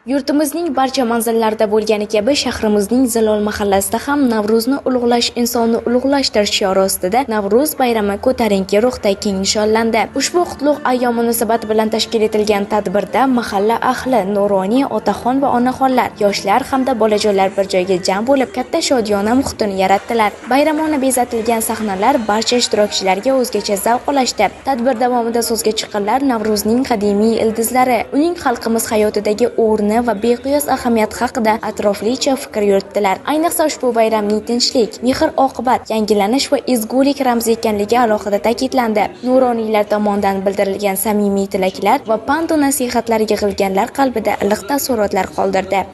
Yurtimizning barcha manzillarida bo'lgani kabi shahrimizning Zilol mahallasida ham Navro'zni ulug'lash insonni ulug'lashdir shiori ostida Navro'z bayrami ko'tarinki ruhda keng nishonlandi. Ushbu qutlug' ayyom munosabati bilan tashkil etilgan tadbirda mahalla ahli, nuroniy otaxon va onaxonlar, yoshlar hamda bolajonlar bir joyga jam bo'lib katta shodiyona muhitini yaratdilar. Bayramona bezatilgan sahnalar barcha ishtirokchilarga o'zgacha zavq ulashdi. Tadbir davomida so'zga chiqqanlar Navro'zning qadimiy ildizlari, uning xalqimiz hayotidagi o'rni va beqiyos ahamiyat haqida atroflicha fikr yuritdilar. Ayniqsa ushbu bayramning tinchlik, mehr-oqibat, yangilanish va ezgulik ramzi ekanligi alohida ta'kidlandi. Nuroniylar tomonidan bildirilgan samimiy tilaklar va pand nasihatlar yig'ilganlar qalbida iliq taassurotlar qoldirdi.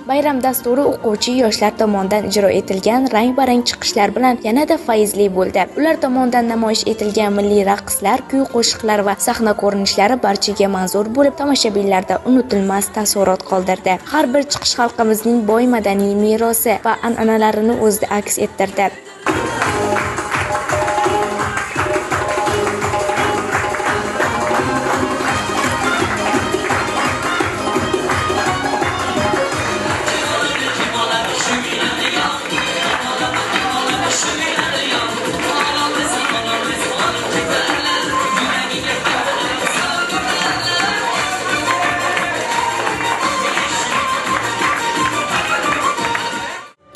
Bayram dasturi o'quvchi yoshlar tomonidan ijro etilgan rang-barang chiqishlar bilan yanada fayzli bo'ldi. Ular tomonidan namoyish etilgan milliy raqslar, kuy-qo'shiqlar va sahna ko'rinishlari barchaga manzur bo'lib, tomoshabinlarda unutilmas taassurot qoldirdi. Har bir chiqish xalqimizning boy madaniy merosi va an'analarini o'zida aks ettirdi.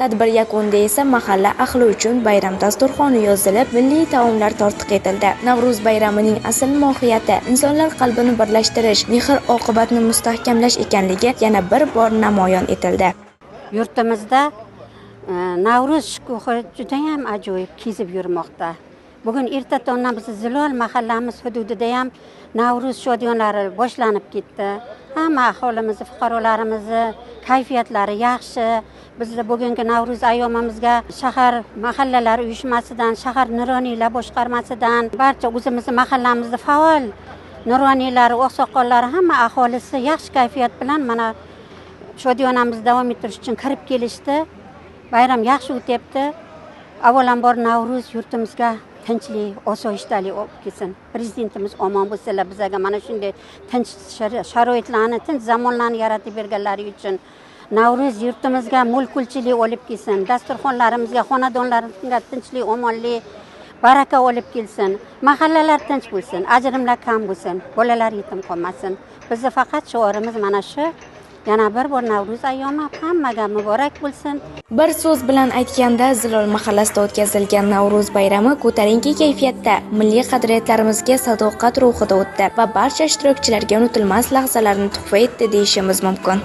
Tadbir yakunida esa mahalla ahli uchun bayram dasturxoni yozilib, milliy taomlar tortiq etildi. Navro'z bayramining asl mohiyati insonlar qalbini birlashtirish, mehr-oqibatni mustahkamlash ekanligi yana bir bor namoyon etildi. Yurtimizda Navro'z shukuhi juda ham ajoyib kezib yurmoqda. Bugun erta tongdan biz Zilol mahallamiz hududida ham Navro'z shodiyonlari boshlanib ketdi. Hamma aholimiz, fuqarolarimiz kayfiyatlari yaxshi. Bizda bugungi Navro'z ayyomimizga shahar mahallalar uyushmasidan, shahar nuroniylar boshqarmasidan, barcha o'zimizning mahallamizda faol nuroniylar, oqsoqollari, hamma aholisi yaxshi kayfiyat bilan mana shodiyonamizni davom ettirish uchun kirib kelishdi. Bayram yaxshi o'tyapti. Avvalambor Navro'z yurtimizga tinchlik, osoyishtalik olib kelsin. Prezidentimiz omon bo'lsalar, bizga mana shunday tinch sharoitlarni, tinch zamonlarni yaratib berganlari uchun Navro'z yurtimizga mulkchilik olib kelsin. Dasturxonlarimizga, xonadonlarimizga tinchlik, omonlik, baraka olib kelsin. Mahallalar tinch bo'lsin, ajrimlar kam bo'lsin, bolalar yetim qolmasin. Bizning faqat shiorimiz mana shu. Yana bir bor Navro'z ayyomi hammaga muborak bo'lsin. Bir so'z bilan aytganda, Zilol mahallasida o'tkazilgan Navro'z bayrami ko'tarinki kayfiyatda, milliy qadriyatlarimizga sadoqat ruhida o'tdi va barcha ishtirokchilarga unutilmas lahzalarni tuhfa etdi deyishimiz mumkin.